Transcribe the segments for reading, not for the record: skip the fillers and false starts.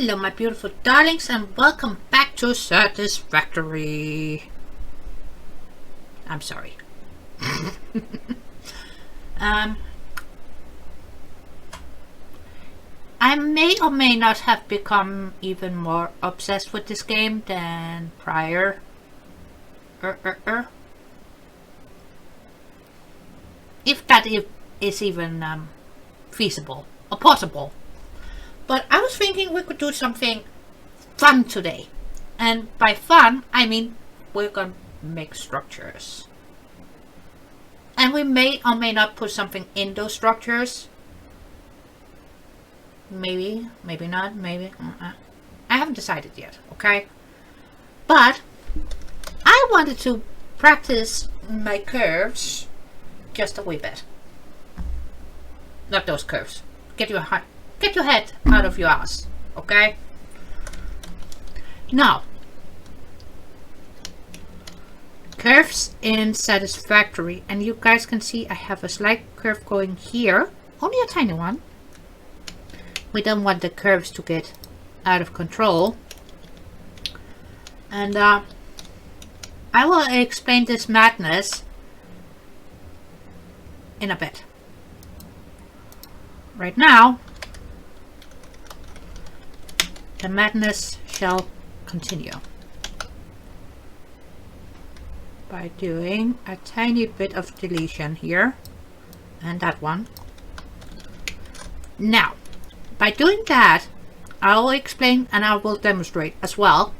Hello my beautiful darlings and welcome back to Satisfactory. I'm sorry. I may or may not have become even more obsessed with this game than prior. If that is even feasible or possible. But I was thinking we could do something fun today. And by fun, I mean we're going to make structures. And we may or may not put something in those structures. Maybe, maybe not, maybe. I haven't decided yet, okay? But I wanted to practice my curves just a wee bit. Not those curves. Get your head out of your ass, okay? Now, curves in Satisfactory, and you guys can see I have a slight curve going here, only a tiny one. We don't want the curves to get out of control. And I will explain this madness in a bit. Right now, the madness shall continue by doing a tiny bit of deletion here and that one. Now, by doing that, I'll explain and I will demonstrate as well.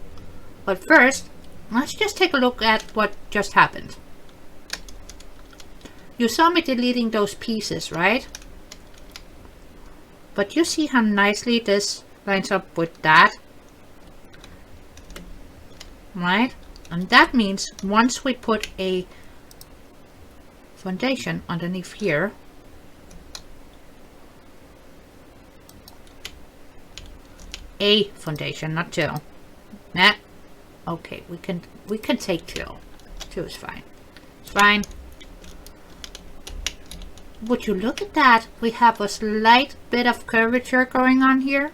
But first, let's just take a look at what just happened. You saw me deleting those pieces, right? But you see how nicely this lines up with that, right? And that means once we put a foundation underneath here, a foundation, not two. Nah. Okay, we can take two. Two is fine. It's fine. Would you look at that? We have a slight bit of curvature going on here.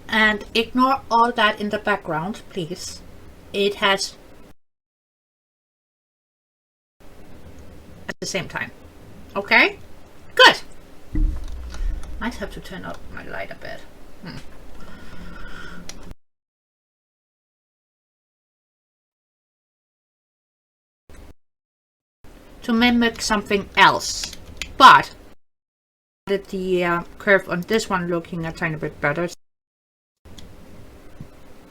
And ignore all that in the background, please. It has at the same time. Okay? Good. Might have to turn up my light a bit. To mimic something else, but the curve on this one looking a tiny bit better.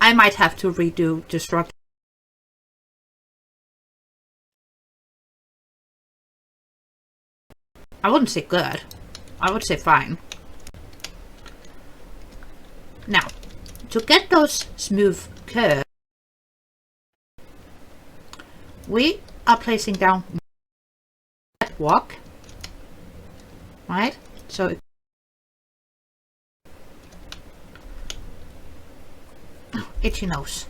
I might have to redo the structure. I wouldn't say good. I would say fine. Now, to get those smooth curves, we are placing down that walk, right? So itchy nose.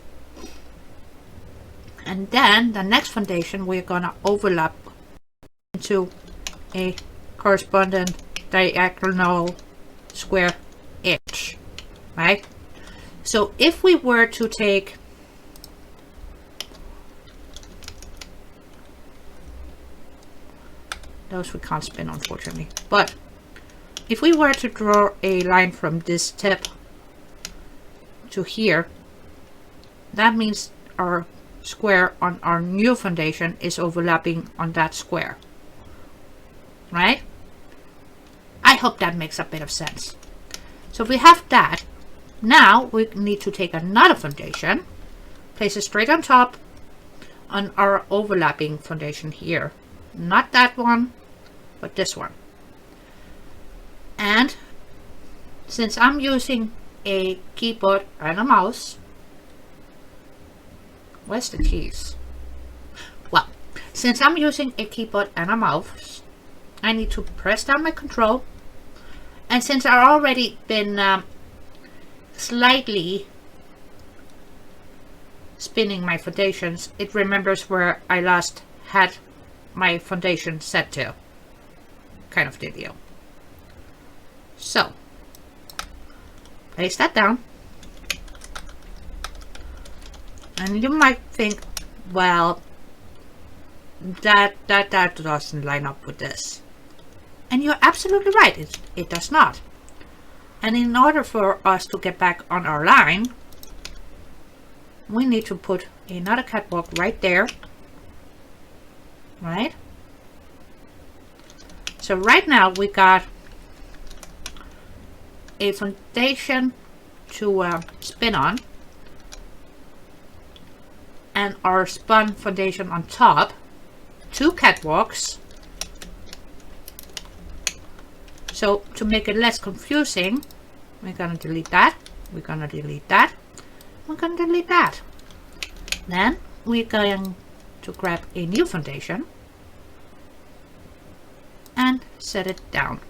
And then the next foundation we're gonna overlap into a corresponding diagonal square edge, right? So if we were to take those, we can't spin unfortunately, but if we were to draw a line from this tip to here, that means our square on our new foundation is overlapping on that square, right? I hope that makes a bit of sense. So if we have that, now we need to take another foundation, place it straight on top on our overlapping foundation here. Not that one, but this one. And since I'm using a keyboard and a mouse, where's the keys? Well, since I'm using a keyboard and a mouse, I need to press down my control. And since I've already been slightly spinning my foundations, it remembers where I last had my foundation set to, kind of dealio. So place that down, and you might think, well, that doesn't line up with this, and you're absolutely right, it does not. And in order for us to get back on our line, we need to put another catwalk right there, right? So right now we got a foundation to spin on, and our spun foundation on top, 2 catwalks. So to make it less confusing, we're gonna delete that, we're gonna delete that, we're gonna delete that. Then we're going to grab a new foundation and set it down.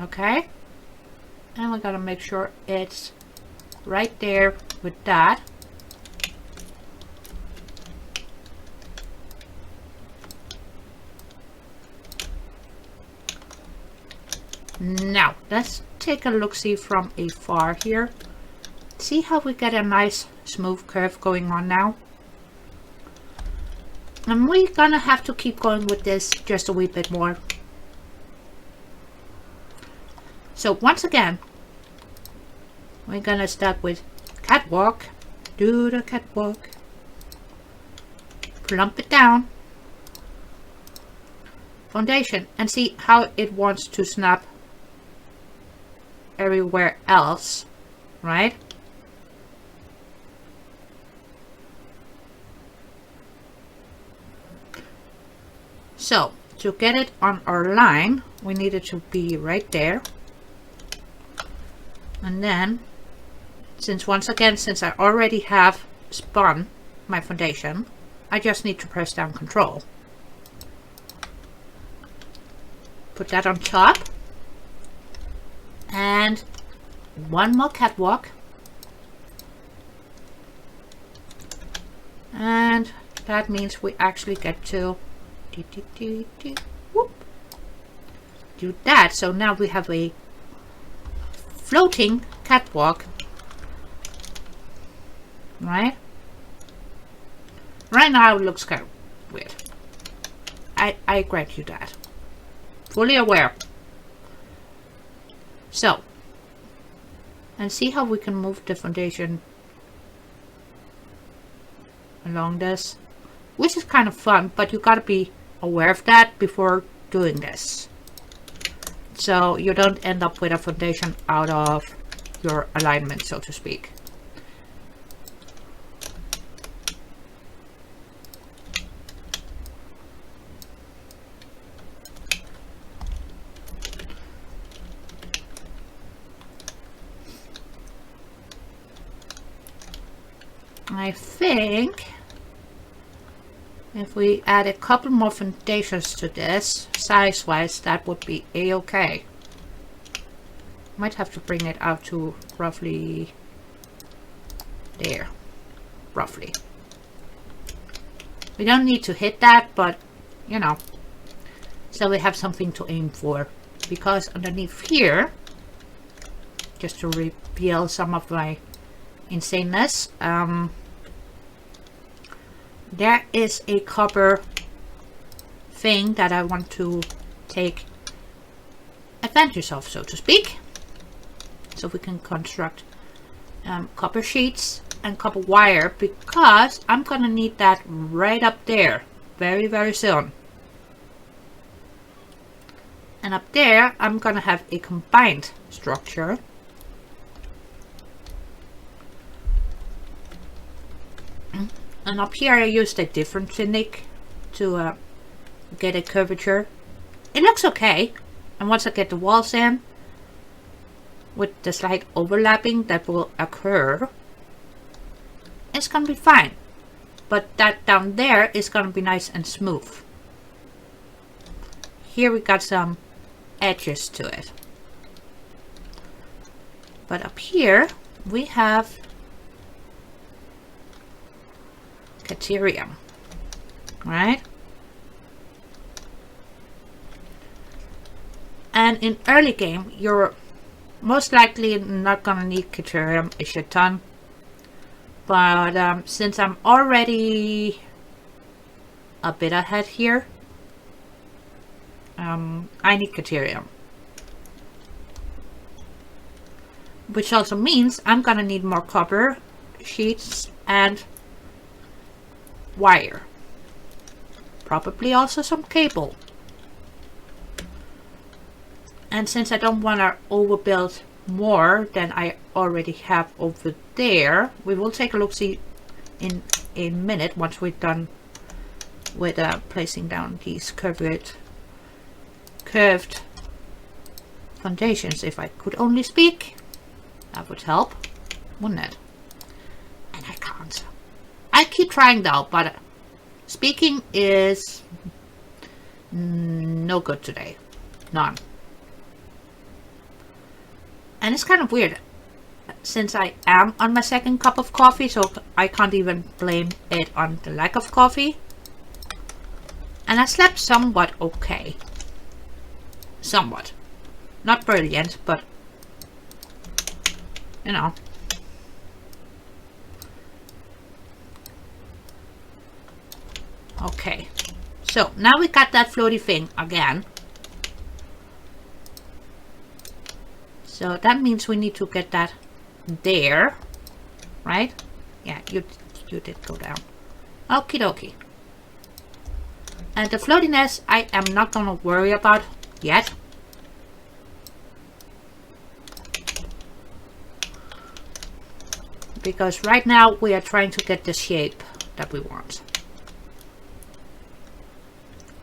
Okay, and we're gonna make sure it's right there with that. Now let's take a look-see from afar here. See how we get a nice smooth curve going on now? And we're gonna have to keep going with this just a wee bit more. So once again, we're gonna start with catwalk, do the catwalk, plump it down, foundation, and see how it wants to snap everywhere else, right? So to get it on our line, we need it to be right there. And then, since I already have spun my foundation, I just need to press down Control. Put that on top. And one more catwalk. And that means we actually get to whoop, do that. So now we have a floating catwalk, right? Right now it looks kind of weird. I grant you that. Fully aware. So, and see how we can move the foundation along this, which is kind of fun, but you gotta be aware of that before doing this, so you don't end up with a foundation out of your alignment, so to speak. I think if we add a couple more foundations to this, size-wise, that would be a-okay. Might have to bring it out to roughly there. Roughly. We don't need to hit that, but, you know, so we have something to aim for. Because underneath here, just to reveal some of my insaneness, there is a copper thing that I want to take advantage of, so to speak. So we can construct copper sheets and copper wire, because I'm gonna need that right up there very, very soon. And up there I'm gonna have a combined structure. And up here I used a different technique to get a curvature. It looks okay, and once I get the walls in, with the slight overlapping that will occur, it's gonna be fine. But that down there is gonna be nice and smooth. Here we got some edges to it. But up here we have Caterium, right? And in early game, you're most likely not gonna need Caterium a shit ton. But since I'm already a bit ahead here, I need Caterium. Which also means I'm gonna need more copper sheets and wire. Probably also some cable. And since I don't want to overbuild more than I already have over there, we will take a look-see in a minute once we're done with placing down these curved foundations. If I could only speak, that would help, wouldn't it? And I can't. I keep trying though, but speaking is no good today. None. And it's kind of weird, since I am on my second cup of coffee, so I can't even blame it on the lack of coffee. And I slept somewhat okay. Somewhat. Not brilliant, but, you know. Okay. So, now we got that floaty thing again. So that means we need to get that there, right? Yeah, you did go down. Okie dokie. And the floatiness I am not gonna worry about yet. Because right now we are trying to get the shape that we want.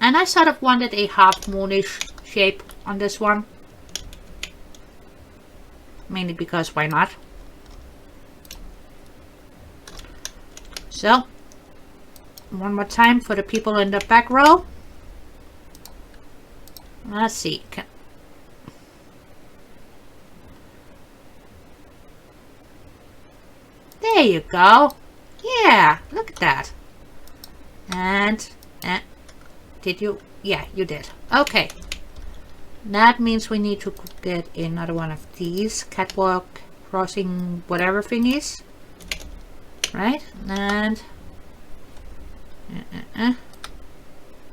And I sort of wanted a half moonish shape on this one. Mainly because why not? So, one more time for the people in the back row. Let's see. There you go. Yeah, look at that. And did you? Yeah, you did. Okay. That means we need to get another one of these catwalk crossing whatever thingies, right? And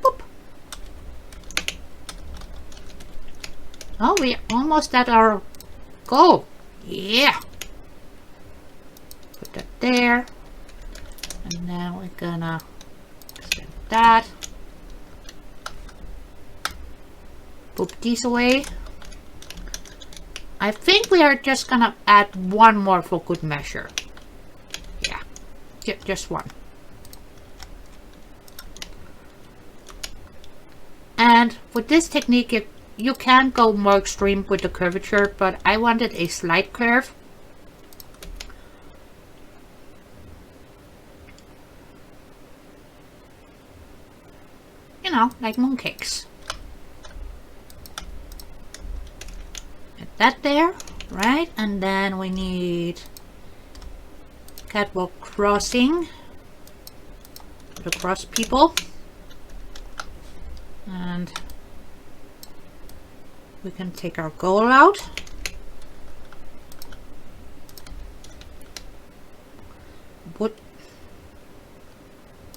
boop. Oh, we're almost at our goal. Yeah. Put that there, and now we're gonna extend that. Put these away. I think we are just gonna add one more for good measure. Yeah, just one. And with this technique, you can go more extreme with the curvature, but I wanted a slight curve. You know, like mooncakes. That there, right? And then we need catwalk crossing to cross people, and we can take our goal out. What?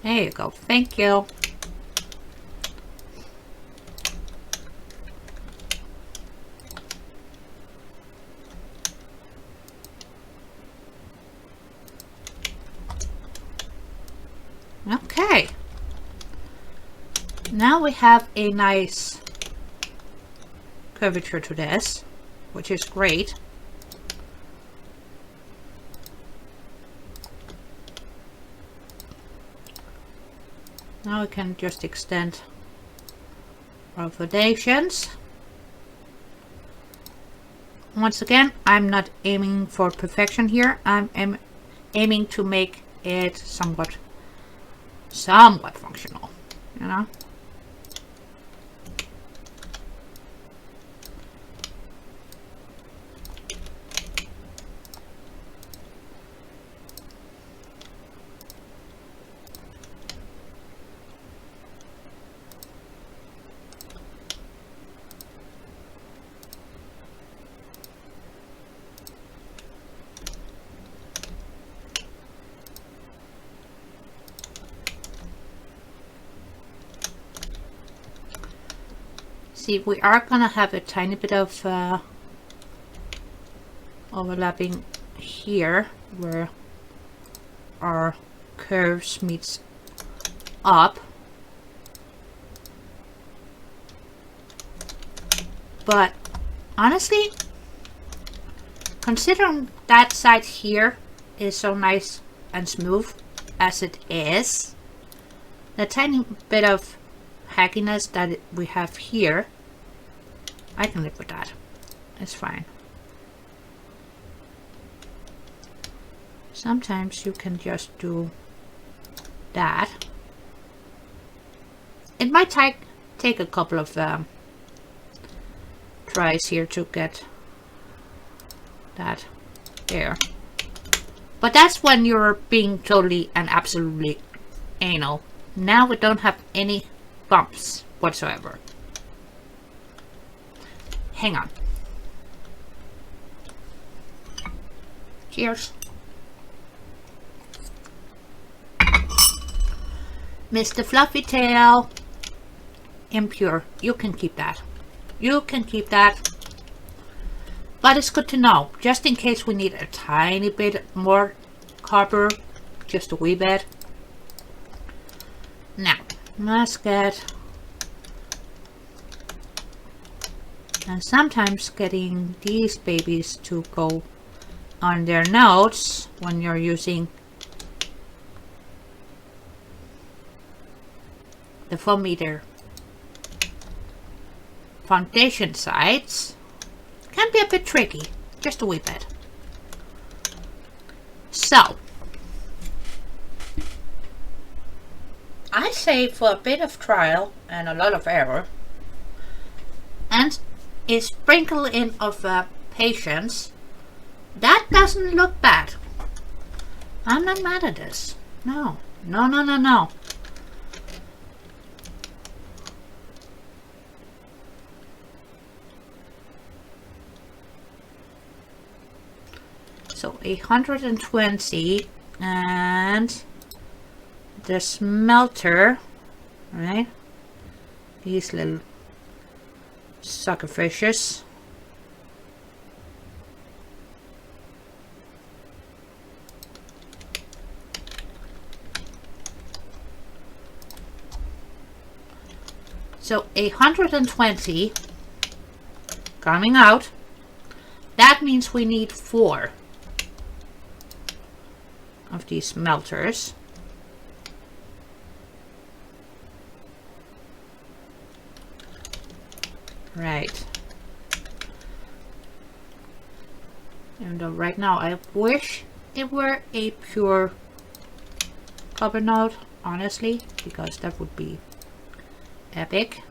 There you go. Thank you. Okay, now we have a nice curvature to this, which is great. Now we can just extend our foundations. Once again, I'm not aiming for perfection here. I'm aiming to make it somewhat functional, you know. See, we are gonna have a tiny bit of overlapping here where our curves meets up, but honestly, considering that side here is so nice and smooth as it is, the tiny bit of hackiness that we have here, I can live with that. It's fine. Sometimes you can just do that. It might take a couple of tries here to get that there. But that's when you're being totally and absolutely anal. Now we don't have any bumps whatsoever. Hang on. Cheers. Mr. Fluffy Tail. Impure. You can keep that. You can keep that. But it's good to know, just in case we need a tiny bit more copper, just a wee bit. Now, let's get, and sometimes getting these babies to go on their notes when you're using the foam meter foundation sides can be a bit tricky, just a wee bit. So, I say for a bit of trial and a lot of error, and a sprinkle in of patience, that doesn't look bad. I'm not mad at this. No, no, no, no, no. So 120 and the smelter, right? These little sucker fishes. So 120 coming out. That means we need 4 of these melters. Right. And right now I wish it were a pure copper node, honestly, because that would be epic.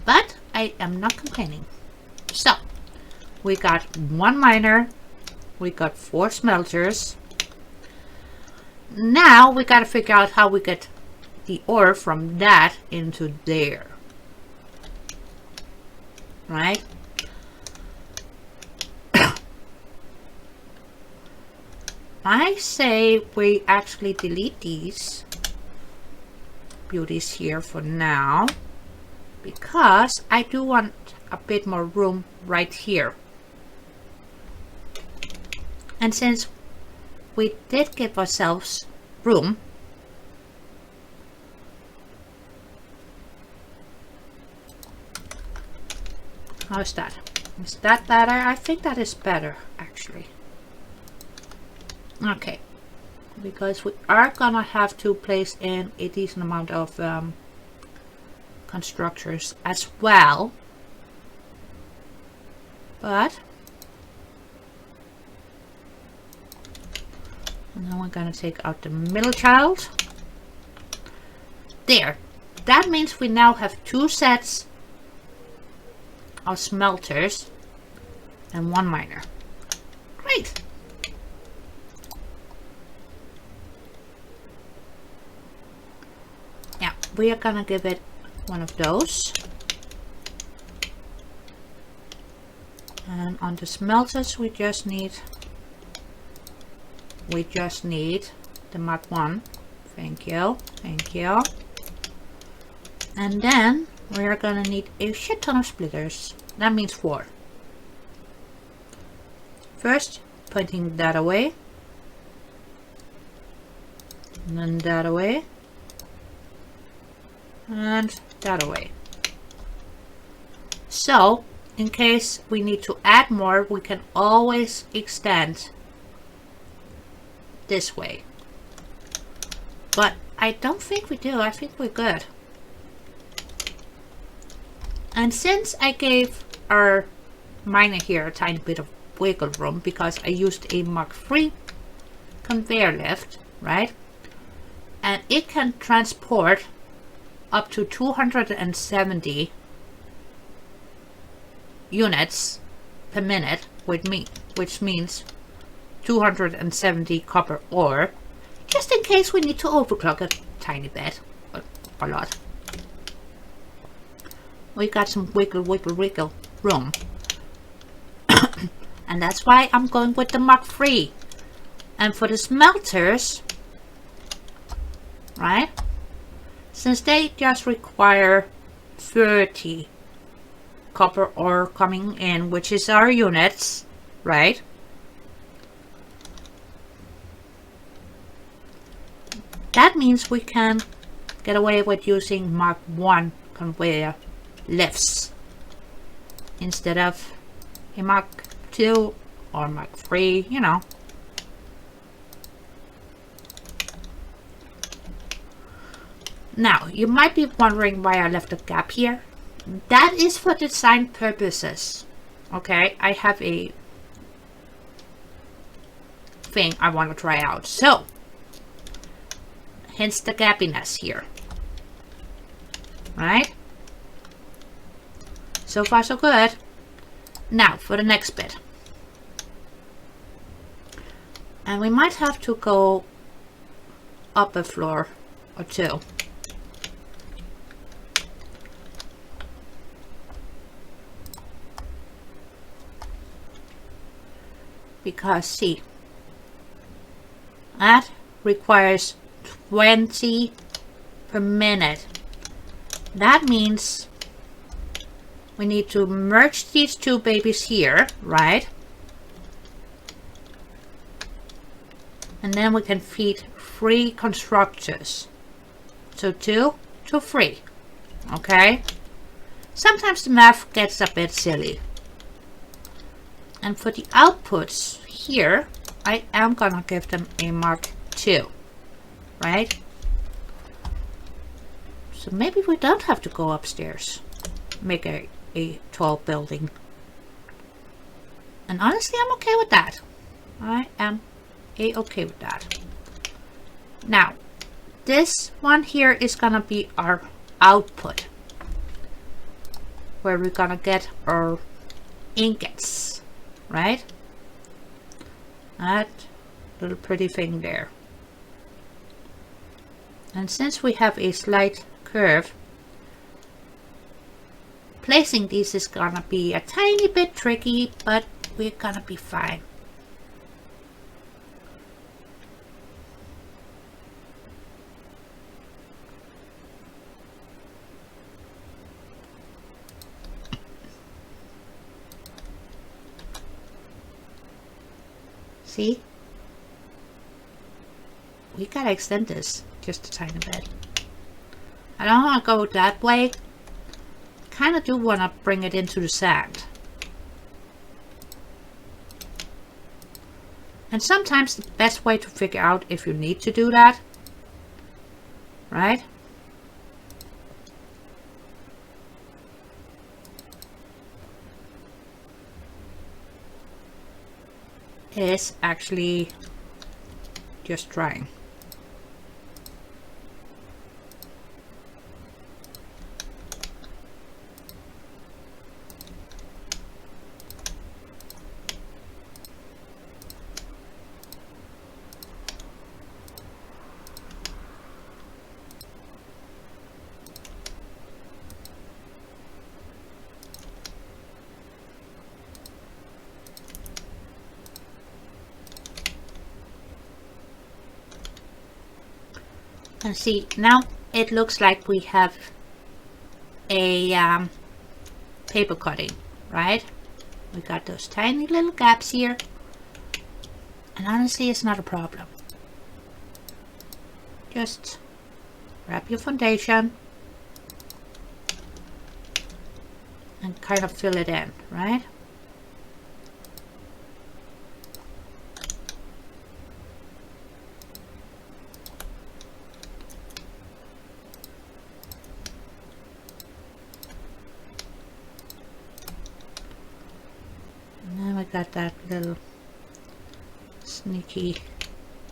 But I am not complaining. So we got 1 miner. We got 4 smelters. Now we gotta figure out how we get the ore from that into there. Right? I say we actually delete these beauties here for now, because I do want a bit more room right here. And since we did give ourselves room, how's that? Is that better? I think that is better, actually. Okay, because we are gonna have to place in a decent amount of constructors as well. But now we're gonna take out the middle child. There. That means we now have 2 sets of smelters and 1 miner. Great. Yeah, we are gonna give it one of those. And on the smelters we just need the mat 1. Thank you, thank you. And then we are gonna need a shit ton of splitters. That means 4. First, putting that away. And then that away. And that away. So, in case we need to add more, we can always extend this way. But I don't think we do. I think we're good. And since I gave our miner here a tiny bit of wiggle room because I used a Mark III conveyor lift, right? And it can transport up to 270 units per minute with me, which means 270 copper ore, just in case we need to overclock a tiny bit, but a lot. We got some wiggle room. And that's why I'm going with the Mark III. And for the smelters, right, since they just require 30 copper ore coming in, which is our units, right? That means we can get away with using Mark I conveyor lifts instead of a Mark II or Mark III, you know. Now, you might be wondering why I left a gap here. That is for design purposes. Okay, I have a thing I want to try out. So, hence the gappiness here. Right? So far so good. Now for the next bit. And we might have to go up a floor or 2. Because see, that requires 20 per minute. That means we need to merge these 2 babies here, right? And then we can feed 3 constructors. So 2 to 3. Okay? Sometimes the math gets a bit silly. And for the outputs here, I am gonna give them a Mark II, right? So maybe we don't have to go upstairs, make a tall building. And honestly, I'm okay with that. I am okay with that. Now, this one here is gonna be our output, where we're gonna get our ingots. Right? That little pretty thing there. And since we have a slight curve, placing these is gonna be a tiny bit tricky, but we're gonna be fine. See? We gotta extend this just a tiny bit. I don't want to go that way. Kind of do want to bring it into the sand. And sometimes the best way to figure out if you need to do that, right, is actually just trying. And see, now it looks like we have a paper cutting, right? We got those tiny little gaps here, and honestly it's not a problem. Just grab your foundation and kind of fill it in, right? And then we got that little sneaky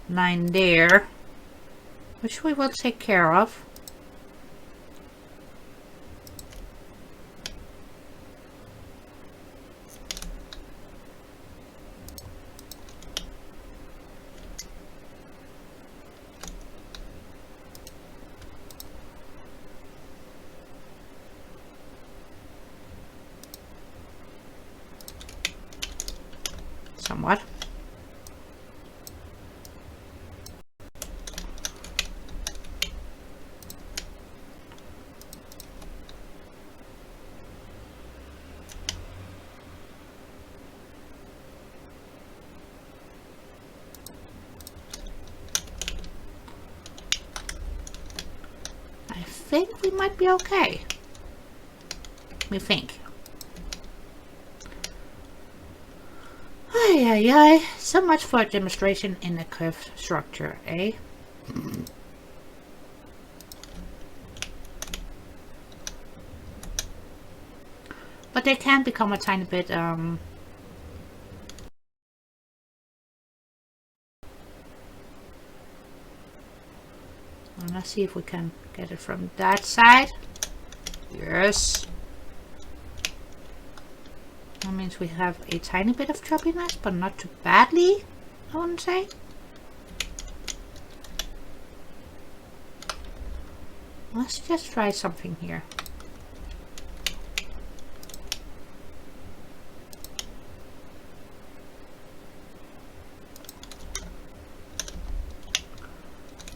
line there, which we will take care of. Somewhat. I think we might be okay. We think. Ay, ay, ay. So much for a demonstration in a curved structure, eh? But they can become a tiny bit, let's see if we can get it from that side. Yes. That means we have a tiny bit of choppiness, but not too badly, I wouldn't say. Let's just try something here.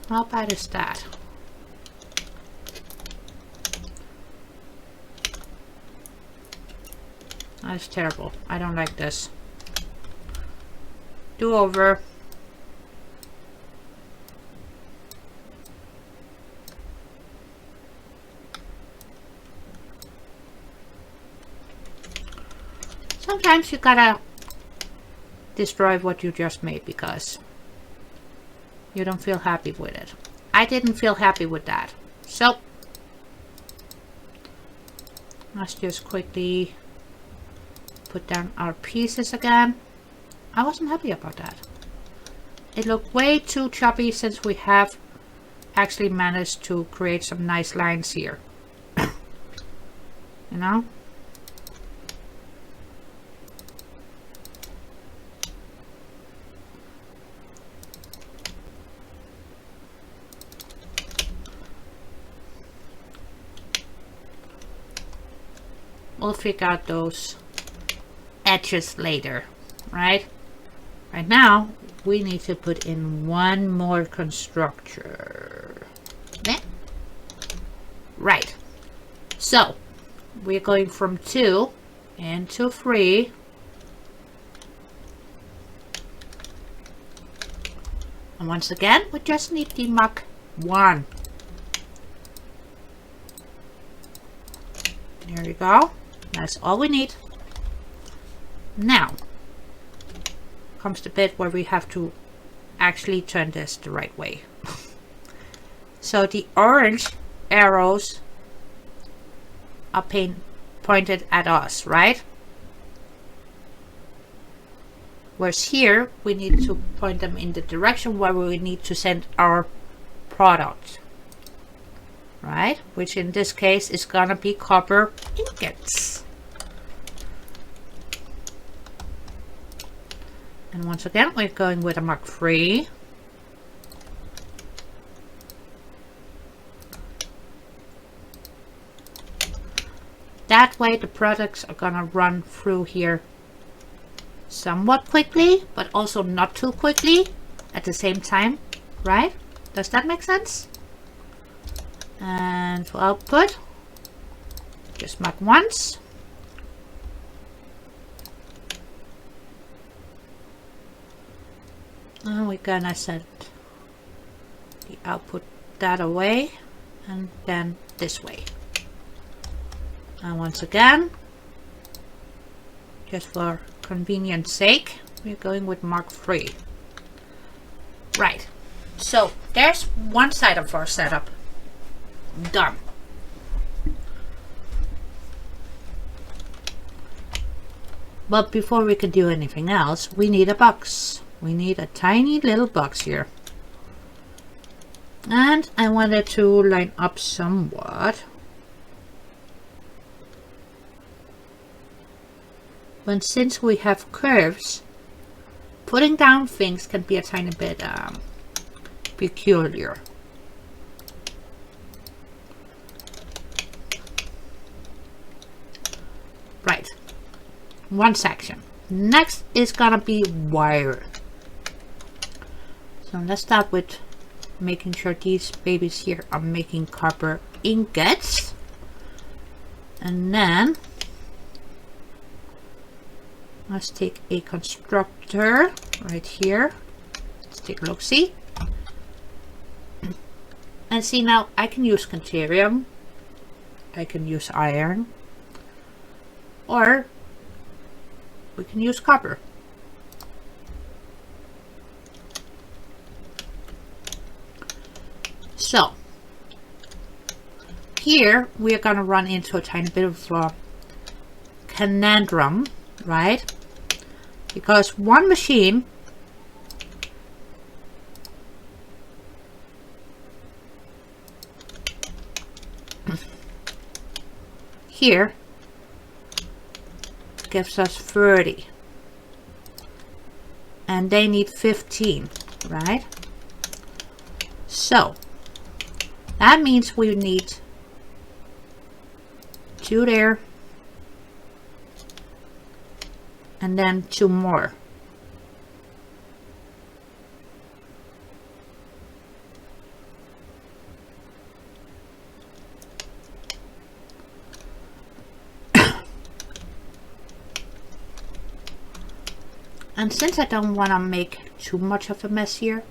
How bad is that? That's terrible. I don't like this. Do over. Sometimes you gotta destroy what you just made because you don't feel happy with it. I didn't feel happy with that. So let's just quickly put down our pieces again. I wasn't happy about that. It looked way too choppy since we have actually managed to create some nice lines here. You know? We'll figure out those edges later, right? Right now, we need to put in one more constructor. Yeah. Right. So, we're going from 2 into 3. And once again, we just need the Mach 1. There you go. That's all we need. Now comes the bit where we have to actually turn this the right way. So the orange arrows are pointed at us, right? Whereas here we need to point them in the direction where we need to send our product, right? Which in this case is gonna be copper ingots. And once again, we're going with a Mach 3. That way the products are gonna run through here somewhat quickly, but also not too quickly at the same time, right? Does that make sense? And for output, just mark once. And we're gonna set the output that away and then this way. And once again, just for convenience sake, we're going with Mark 3. Right, so there's one side of our setup done. But before we can do anything else, we need a box. We need a tiny little box here. And I wanted to line up somewhat. But since we have curves, putting down things can be a tiny bit peculiar. Right, one section. Next is gonna be wire. So let's start with making sure these babies here are making copper ingots. And then let's take a constructor right here. Let's take a look, see? And see, now I can use Conterium, I can use iron, or we can use copper. So here we are going to run into a tiny bit of a conundrum, right? Because one machine here gives us 30 and they need 15, right? So that means we need 2 there and then 2 more. And since I don't want to make too much of a mess here,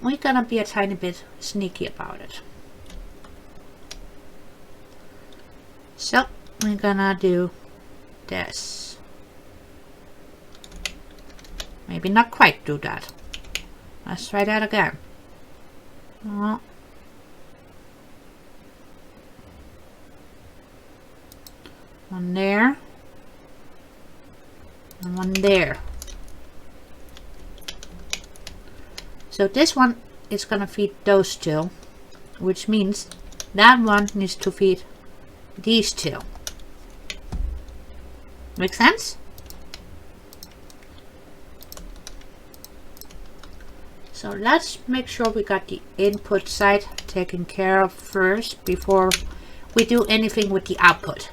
we're gonna be a tiny bit sneaky about it. So we're gonna do this. Maybe not quite do that. Let's try that again. Oh. One there. And one there. So this one is gonna feed those 2, which means that one needs to feed these 2. Make sense? So let's make sure we got the input side taken care of first before we do anything with the output.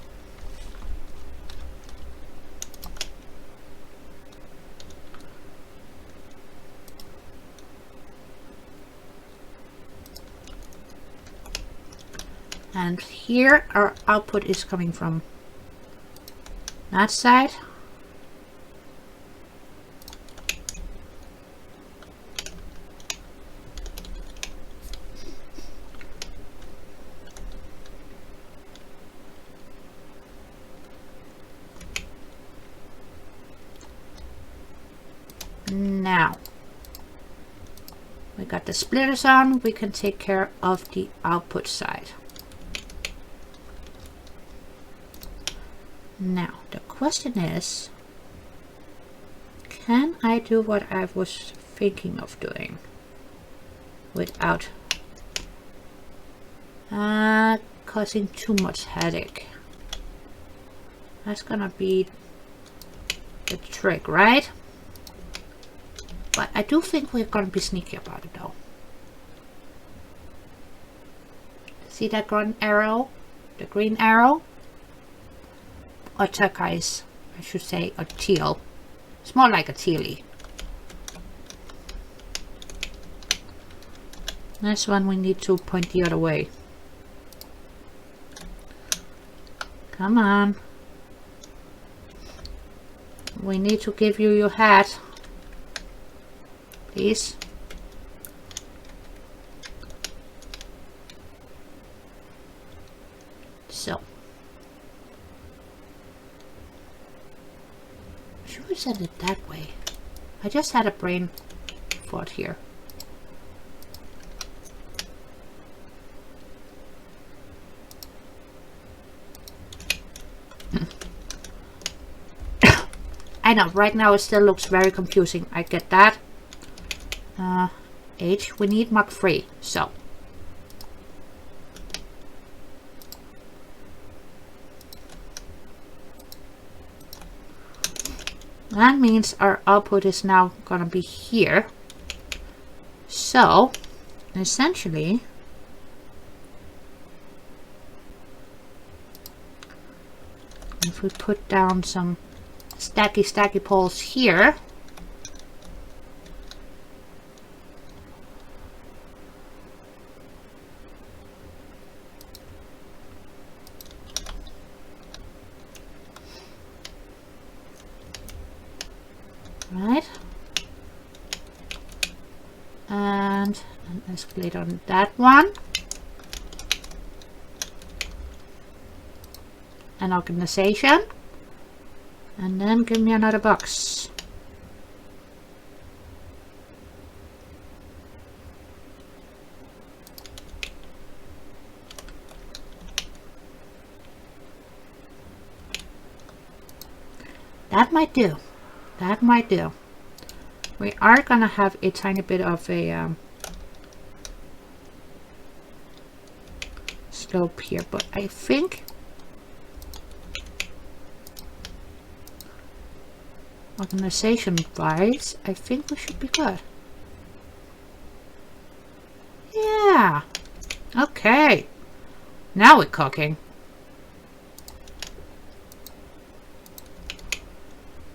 And here our output is coming from that side. Now we got the splitters on, we can take care of the output side. Now the question is, can I do what I was thinking of doing without causing too much headache? That's gonna be the trick, right? But I do think we're gonna be sneaky about it though. See that green arrow? The green arrow? Or turquoise, I should say, or teal. It's more like a tealy. This one we need to point the other way. Come on. We need to give you your hat. Please. So. Should we send it that way? I just had a brain thought here. I know, right now it still looks very confusing. I get that. H, we need Mach 3, so. That means our output is now gonna be here. So, essentially, if we put down some stacky poles here, right, and an escalator on that one, an organization, and then give me another box. That might do. That might do. We are gonna have a tiny bit of a slope here, but I think organization wise, I think we should be good. Yeah. Okay. Now we're cooking.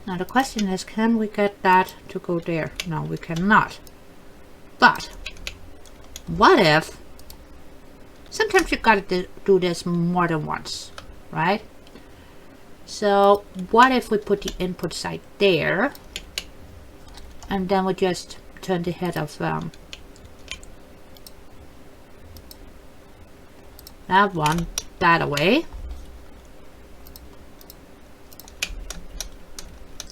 Now the question is, can we get that to go there? No, we cannot. But what if sometimes you gotta do this more than once, right? So what if we put the input side there, and then we just turn the head of that one that away.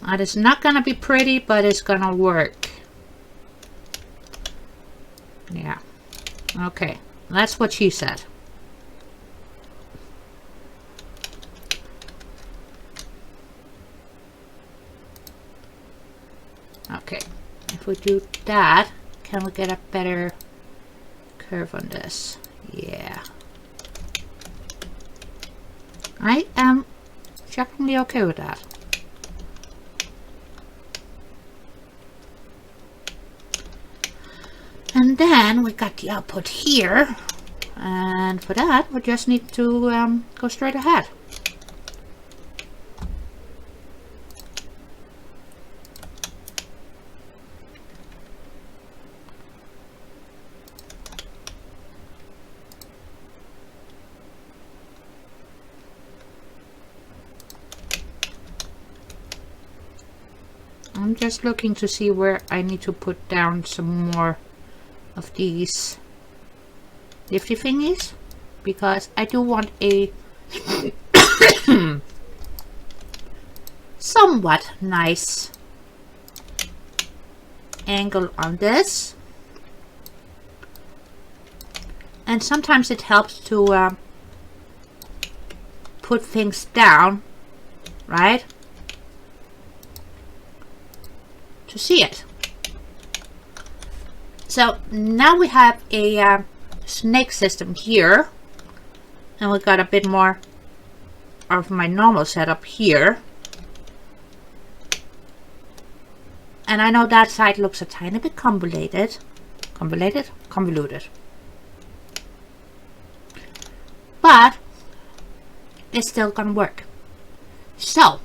That is not gonna be pretty, but it's gonna work. Yeah. Okay, that's what she said. Okay, if we do that, can we get a better curve on this? Yeah. I am shockingly okay with that. And then we got the output here, and for that we just need to go straight ahead. I'm just looking to see where I need to put down some more of these lifty thingies, because I do want a somewhat nice angle on this, and sometimes it helps to put things down, right, to see it. So now we have a snake system here, and we got a bit more of my normal setup here. And I know that side looks a tiny bit convoluted. But it's still gonna work. So,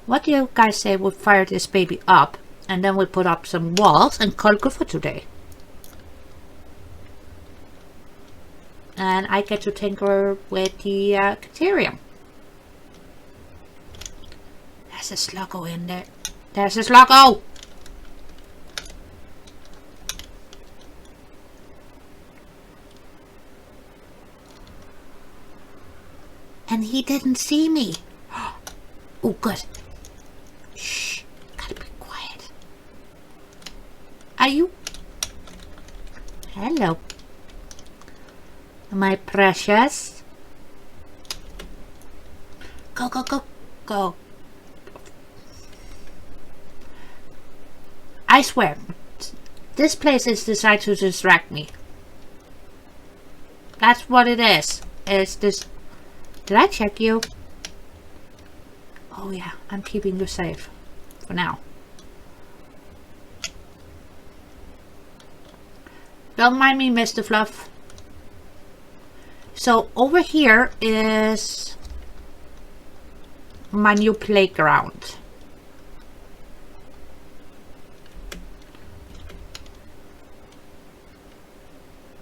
what do you guys say we fire this baby up, and then we put up some walls and call it good for today? And I get to tinker with the Caterium. There's a Sluggo in there. There's a Sluggo! And he didn't see me. Oh, good. Shh. Gotta be quiet. Are you? Hello. My precious. Go, go, go, go. I swear, this place is designed to distract me. That's what it is. It's this. Did I check you? Oh yeah, I'm keeping you safe. For now. Don't mind me, Mr. Fluff. So over here is my new playground.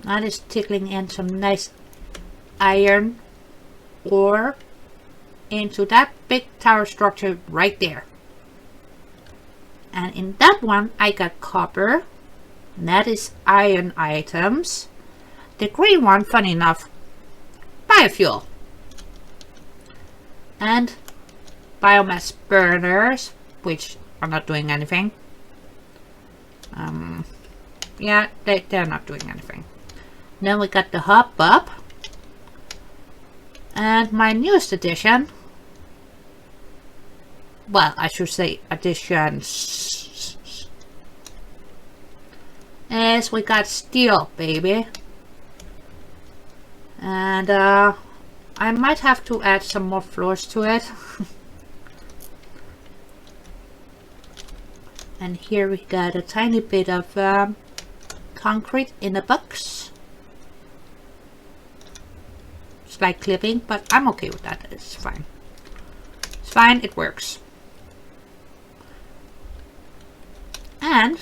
That is tickling in some nice iron ore into that big tower structure right there. And in that one I got copper. And that is iron items. The green one, funny enough, biofuel. And biomass burners, which are not doing anything. Yeah, they're not doing anything. Then we got the hop up. And my newest addition, well, I should say additions, is we got steel, baby. And I might have to add some more floors to it. And here we got a tiny bit of concrete in a box. Slight clipping, but I'm okay with that. It's fine. It's fine, it works. And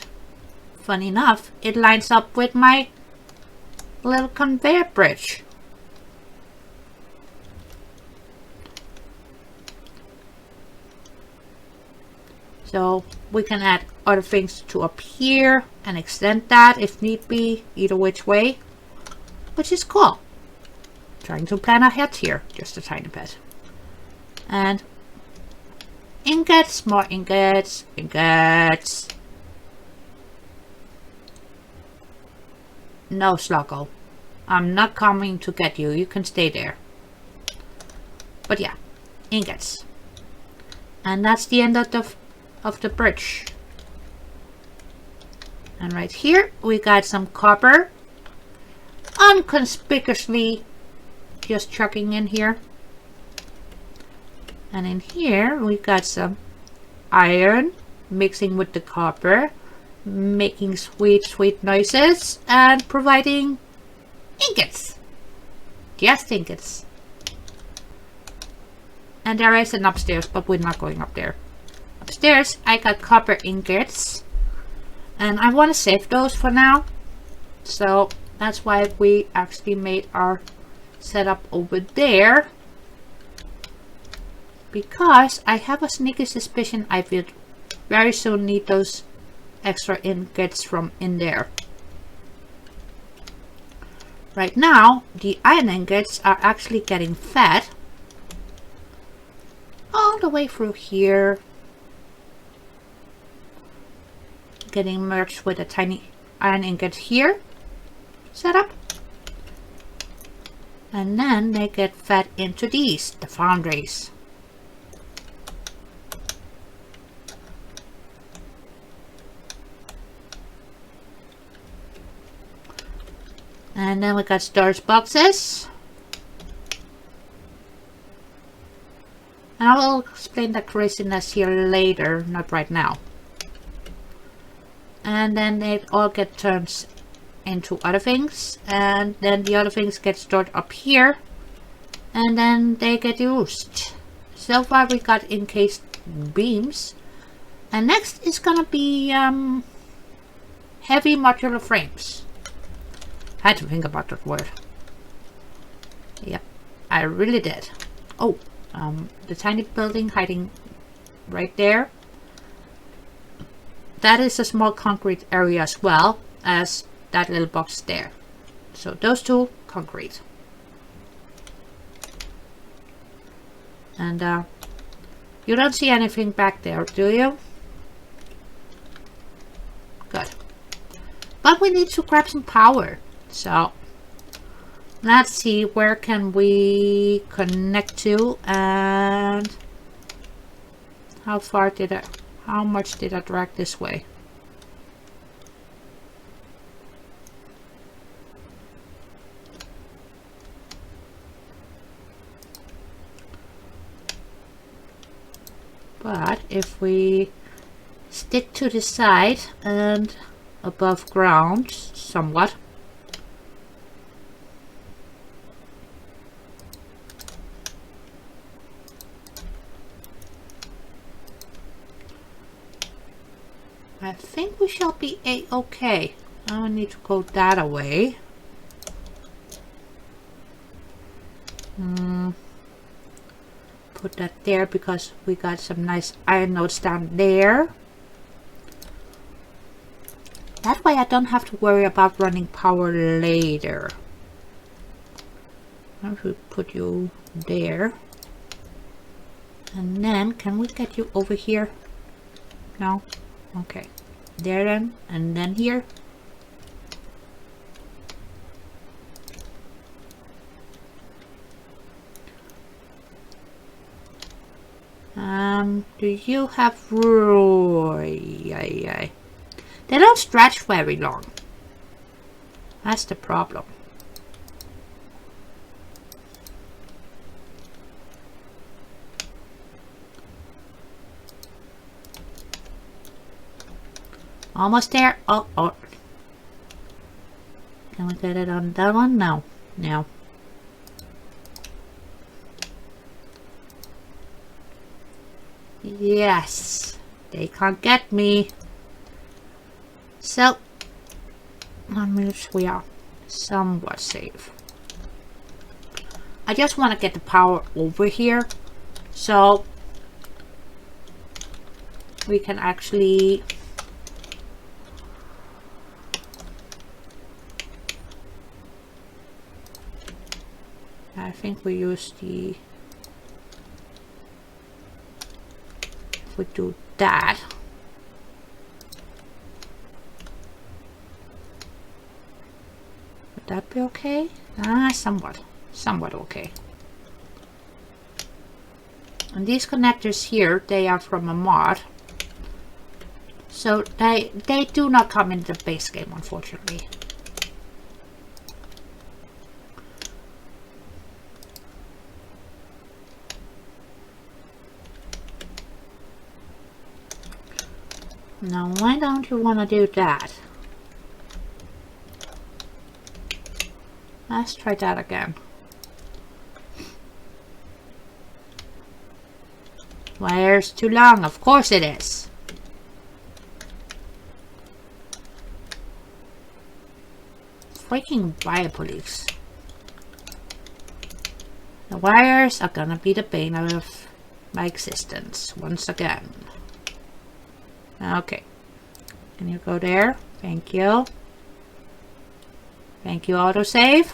funny enough, it lines up with my little conveyor bridge. So we can add other things to up here and extend that if need be, either which way, which is cool. Trying to plan ahead here, just a tiny bit. And ingots, more ingots, ingots. No, Sluggo. I'm not coming to get you. You can stay there. But yeah, ingots. And that's the end of the bridge. And right here we got some copper. Unconspicuously just chucking in here. And in here we got some iron mixing with the copper, making sweet noises and providing ingots. Just ingots. And there is an upstairs, but we're not going up there. Upstairs I got copper ingots and I want to save those for now, so that's why we actually made our setup over there, because I have a sneaky suspicion I will very soon need those extra ingots from in there. Right now the iron ingots are actually getting fed all the way through here, getting merged with a tiny iron ingot here set up. And then they get fed into these, the foundries. And then we got storage boxes. And I will explain the craziness here later, not right now. And then they all get turned into other things, and then the other things get stored up here, and then they get used. So far we got encased beams, and next is gonna be heavy modular frames. I had to think about that word. Yep, I really did. Oh, the tiny building hiding right there. That is a small concrete area as well as that little box there. So those two, concrete. And you don't see anything back there, do you? Good. But we need to grab some power. So let's see, where can we connect to, and how much did I drag this way? But if we stick to the side and above ground somewhat, I think we shall be a-okay. I need to go that away. Put that there because we got some nice iron nodes down there. That way I don't have to worry about running power later. I should put you there. And then, can we get you over here? No? Okay. There then, and then here. Do you have... They don't stretch very long. That's the problem. Almost there. Oh, oh. Can we get it on that one? No. No. Yes. They can't get me. So, 1 minute, we are somewhat safe. I just want to get the power over here so we can actually I think we use the, if we do that, would that be okay? Somewhat okay. And these connectors here, they are from a mod, so they do not come in the base game, unfortunately. Now, why don't you want to do that? Let's try that again. Wire's too long, of course it is. Freaking wire police. The wires are gonna be the bane of my existence once again. Okay. Can you go there? Thank you. Thank you, autosave.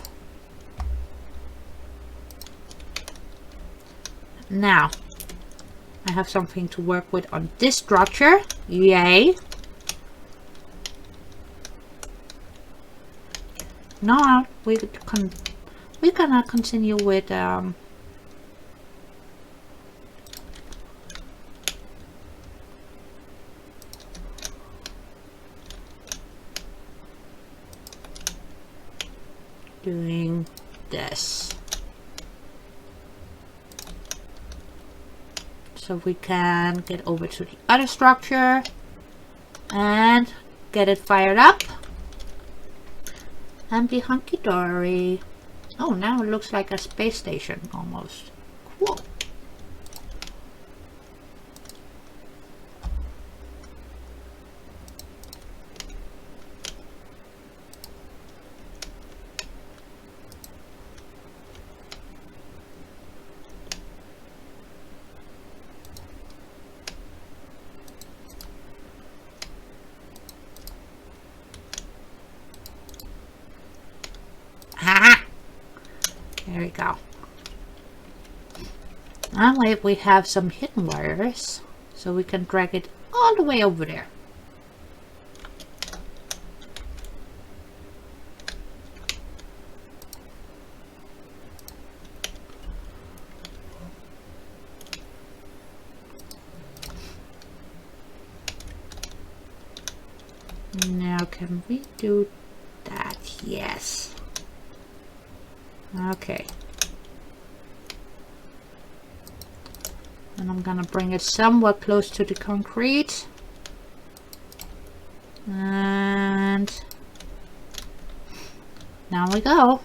Now, I have something to work with on this structure. Yay. Now, we're gonna continue with doing this, so we can get over to the other structure and get it fired up and be hunky-dory. Oh, now it looks like a space station almost. Cool. we go. That way we have some hidden wires, so we can drag it all the way over there. Now can we do that? Yes. Okay. And I'm gonna bring it somewhat close to the concrete. And now we go.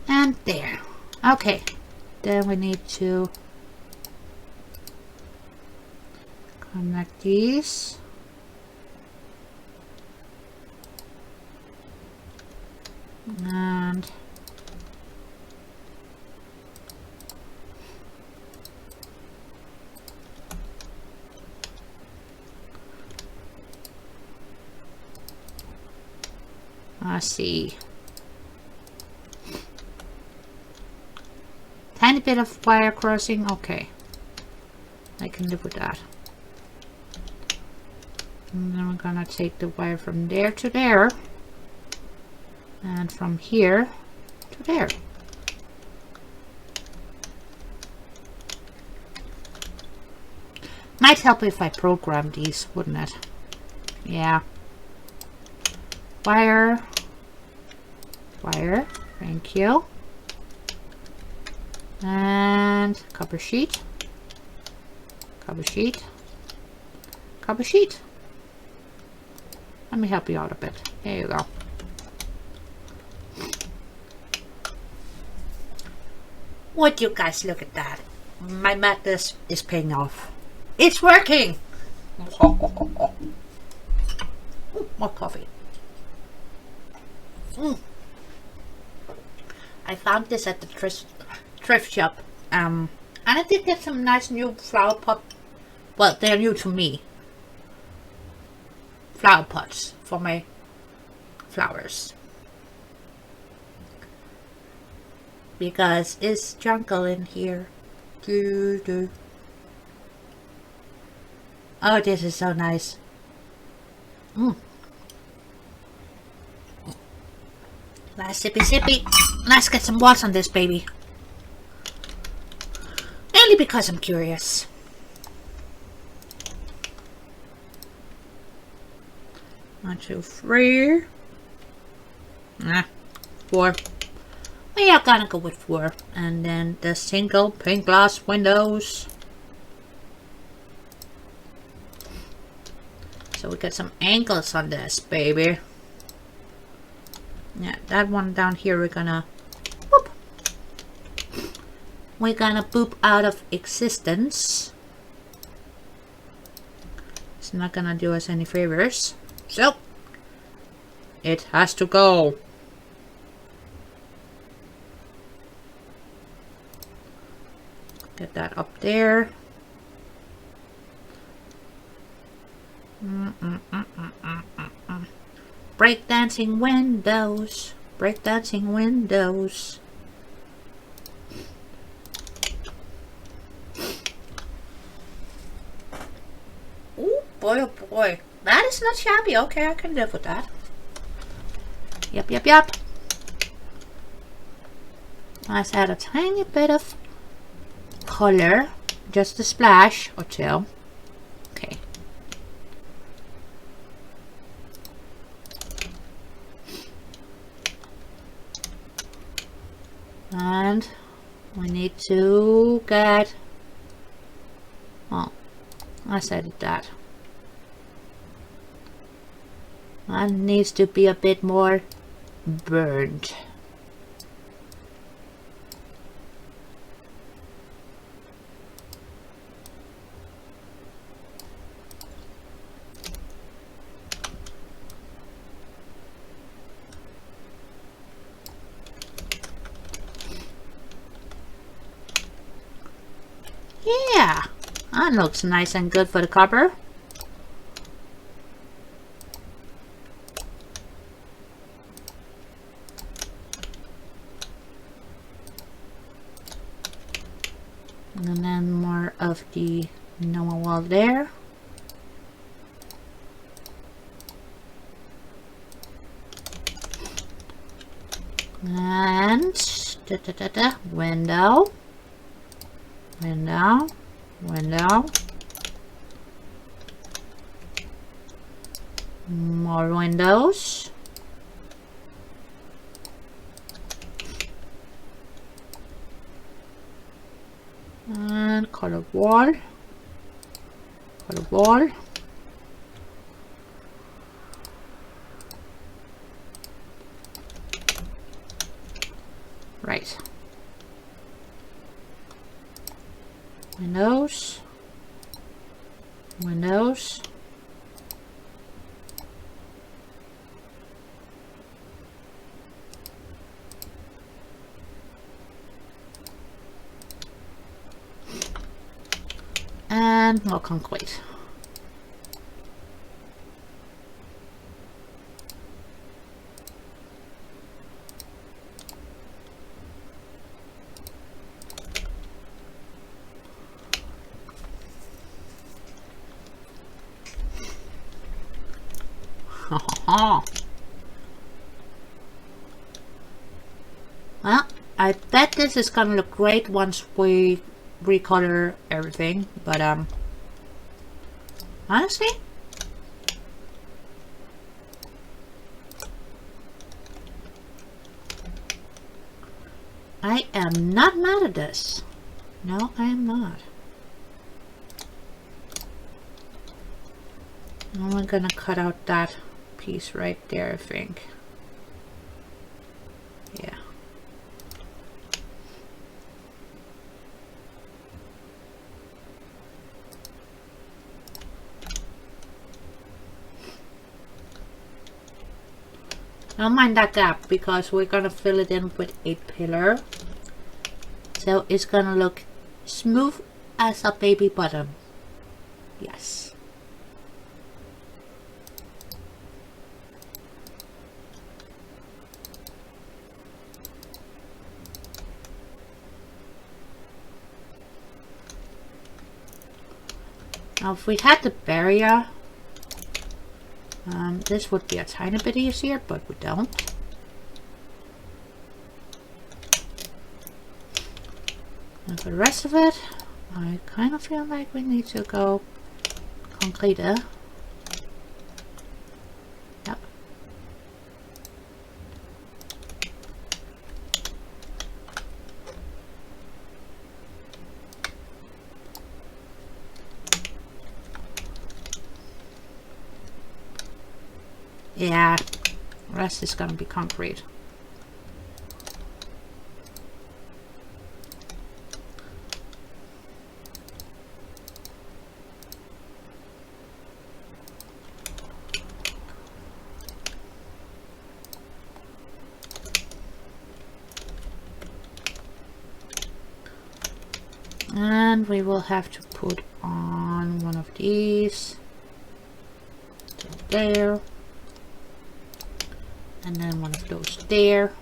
And there. Okay. Then we need to connect these. And I see. Tiny bit of wire crossing, okay. I can live with that. And then we're gonna take the wire from there to there. And from here to there. Might help if I program these, wouldn't it? Yeah. Wire. Wire. Thank you. And cover sheet. Cover sheet. Cover sheet. Let me help you out a bit. There you go. Would you guys look at that? My madness is paying off. It's working! Ooh, more coffee. I found this at the thrift shop. And I did get some nice new flower pot. Well, they're new to me. Flower pots for my flowers. Because it's jungle in here. Oh, this is so nice. Last sippy sippy. Let's get some water on this baby. Mainly because I'm curious. 1, 2, 3. 4. We are gonna go with 4. And then the single pane glass windows. So we got some angles on this baby. Yeah, that one down here we're gonna boop. We're gonna boop out of existence. It's not gonna do us any favors. So it has to go. Get that up there. Breakdancing windows. Breakdancing windows. Oh boy, oh boy. That is not shabby. Okay, I can live with that. Yep, yep, yep. Let's add a tiny bit of color. Just a splash or two. Okay. And we need to get, oh, I said that. That needs to be a bit more burned. Yeah, That looks nice and good for the cover. And then more of the normal wall there. And window, window, window, more windows, and color wall, color wall. Right. Windows. Windows. And more concrete. Well, I bet this is gonna look great once we recolor everything, but honestly, I am not mad at this. No, I am not. I'm gonna cut out that piece right there, I think. Yeah. Don't mind that gap because we're gonna fill it in with a pillar. So it's gonna look smooth as a baby bottom. Yes. Now if we had the barrier, this would be a tiny bit easier, but we don't. And for the rest of it, I kind of feel like we need to go concreter. Yep. Yeah, the rest is gonna be concrete. And we will have to put on one of these there. And then one of those there.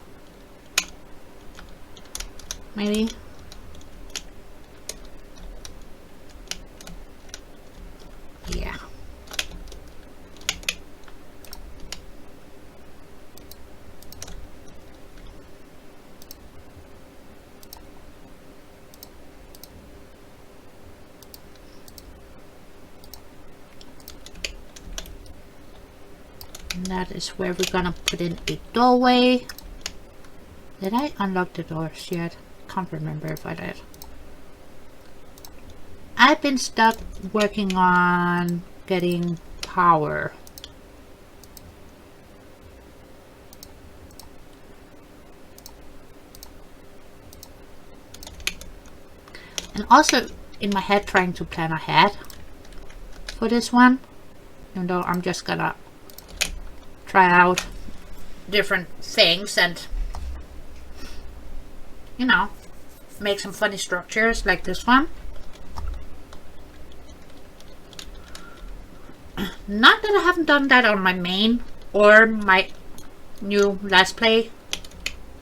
Maybe. Yeah. And that is where we're gonna put in a doorway. Did I unlock the doors yet? Can't remember if I did. I've been stuck working on getting power. And also in my head trying to plan ahead for this one. Even though I'm just gonna try out different things and, you know, make some funny structures like this one. Not that I haven't done that on my main or my new Let's Play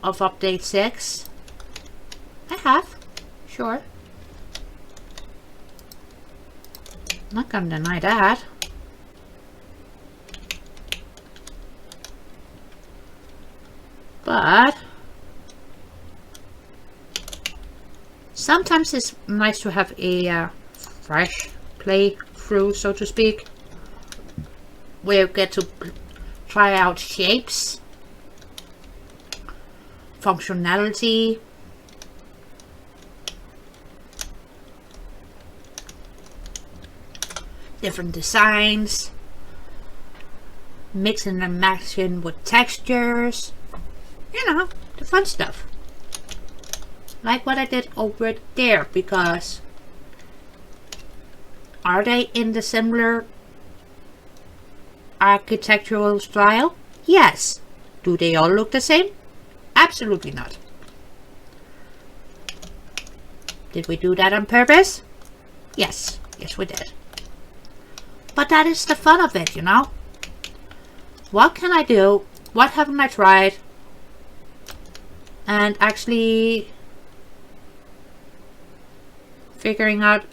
of update 6. I have, sure. Not gonna deny that. But sometimes it's nice to have a fresh playthrough, so to speak, where you get to try out shapes, functionality, different designs, mixing and matching with textures, you know, the fun stuff. Like what I did over there, because are they in the similar architectural style? Yes. Do they all look the same? Absolutely not. Did we do that on purpose? Yes. Yes, we did. But that is the fun of it, you know? What can I do? What haven't I tried? And actually figuring out,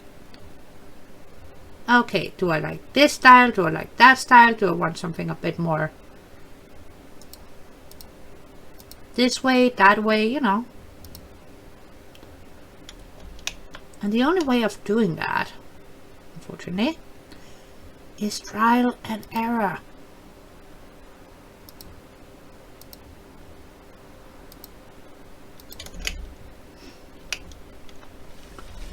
okay, do I like this style? Do I like that style? Do I want something a bit more this way, that way, you know? And the only way of doing that, unfortunately, is trial and error.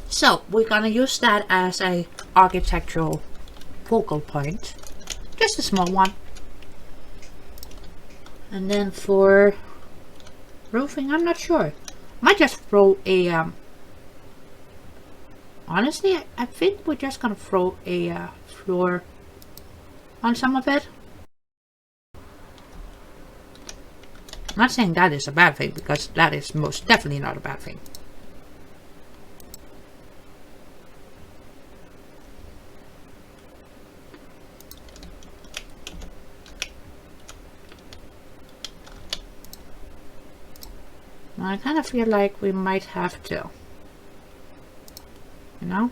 So we're gonna use that as a architectural focal point, just a small one. And then for roofing, I'm not sure. Might just throw a honestly, I think we're just gonna throw a floor on some of it. I'm not saying that is a bad thing, because that is most definitely not a bad thing. I kind of feel like we might have to, you know?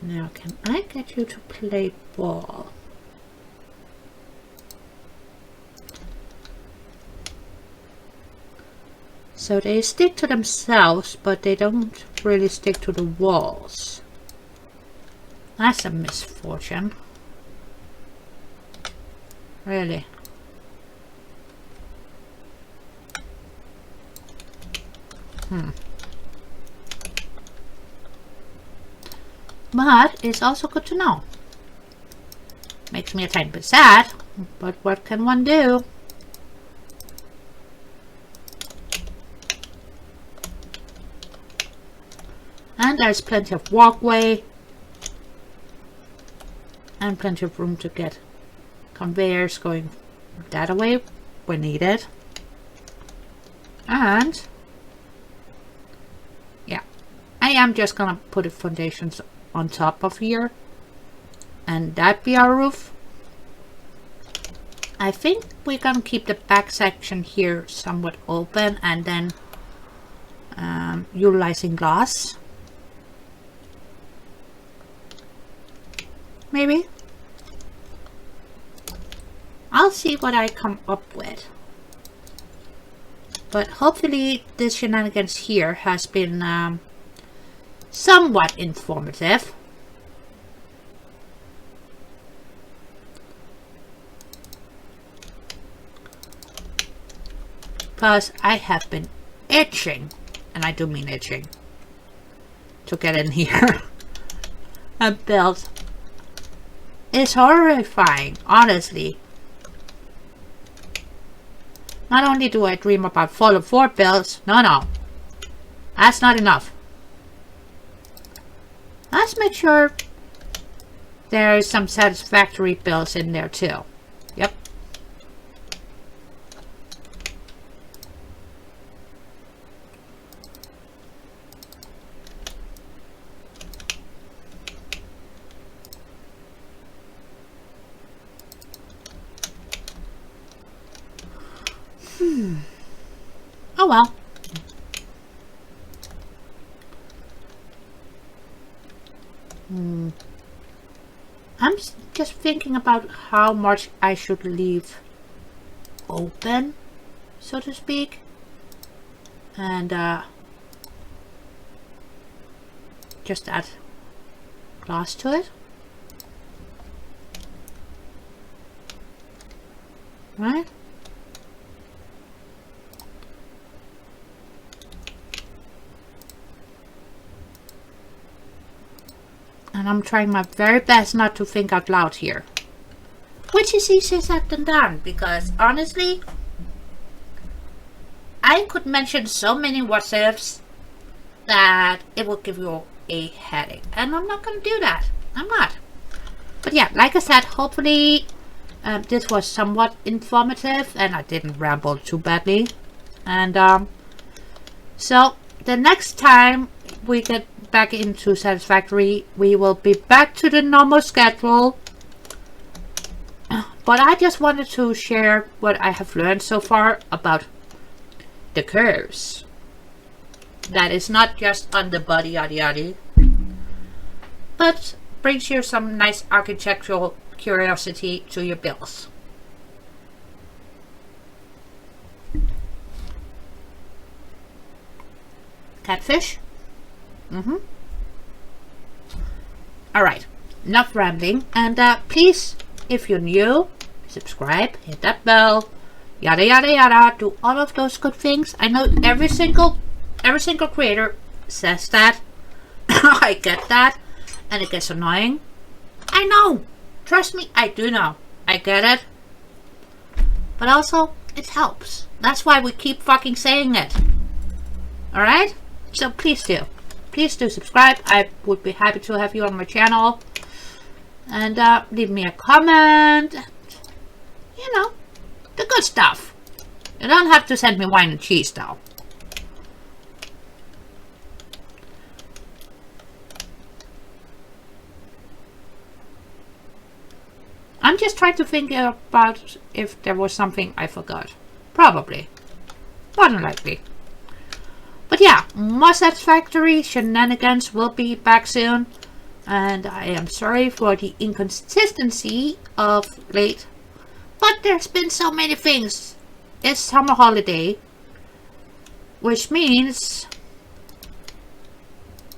Now, can I get you to play ball? So they stick to themselves, but they don't really stick to the walls. That's a misfortune. Really. But it's also good to know. Makes me a tiny bit sad, but what can one do? And there's plenty of walkway and plenty of room to get conveyors going that way when needed. And yeah, I am just gonna put the foundations on top of here, and that be our roof. I think we're gonna keep the back section here somewhat open, and then utilizing glass. Maybe. I'll see what I come up with. But hopefully this shenanigans here has been somewhat informative. Because I have been itching, and I do mean itching, to get in here and build. It's horrifying, honestly. Not only do I dream about Fallout 4 builds, no. That's not enough. Let's make sure there's some Satisfactory builds in there too. Yep. Oh well. I'm just thinking about how much I should leave open, so to speak, and just add glass to it. Right? And I'm trying my very best not to think out loud here. Which is easier said than done, because honestly, I could mention so many what ifs that it will give you a headache. And I'm not going to do that. I'm not. But yeah, like I said, hopefully this was somewhat informative and I didn't ramble too badly. And so the next time we get back into Satisfactory, we will be back to the normal schedule. But I just wanted to share what I have learned so far about the curves. That is not just on the body yada yada, but brings you some nice architectural curiosity to your builds. Catfish? Alright, enough rambling, and please, if you're new, subscribe, hit that bell, yada yada yada, do all of those good things. I know every single creator says that. I get that, and it gets annoying. I know, trust me, I do know, I get it, but also it helps. That's why we keep fucking saying it. Alright, so please do subscribe. I would be happy to have you on my channel, and leave me a comment. You know, the good stuff. You don't have to send me wine and cheese though. I'm just trying to think about if there was something I forgot. Probably. More than likely. But yeah, more Satisfactory shenanigans will be back soon. And I am sorry for the inconsistency of late. But there's been so many things. It's summer holiday. Which means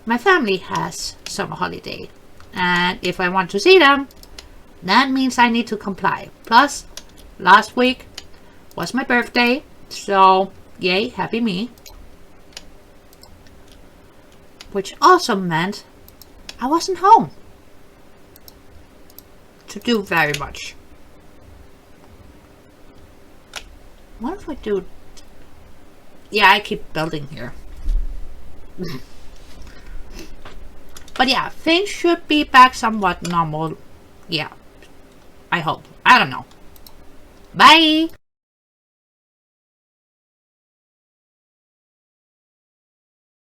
my family has summer holiday. And if I want to see them, that means I need to comply. Plus, last week was my birthday. So, yay, happy me. Which also meant I wasn't home to do very much. What if I do? Yeah, I keep building here. But yeah, things should be back somewhat normal. Yeah, I hope. I don't know. Bye!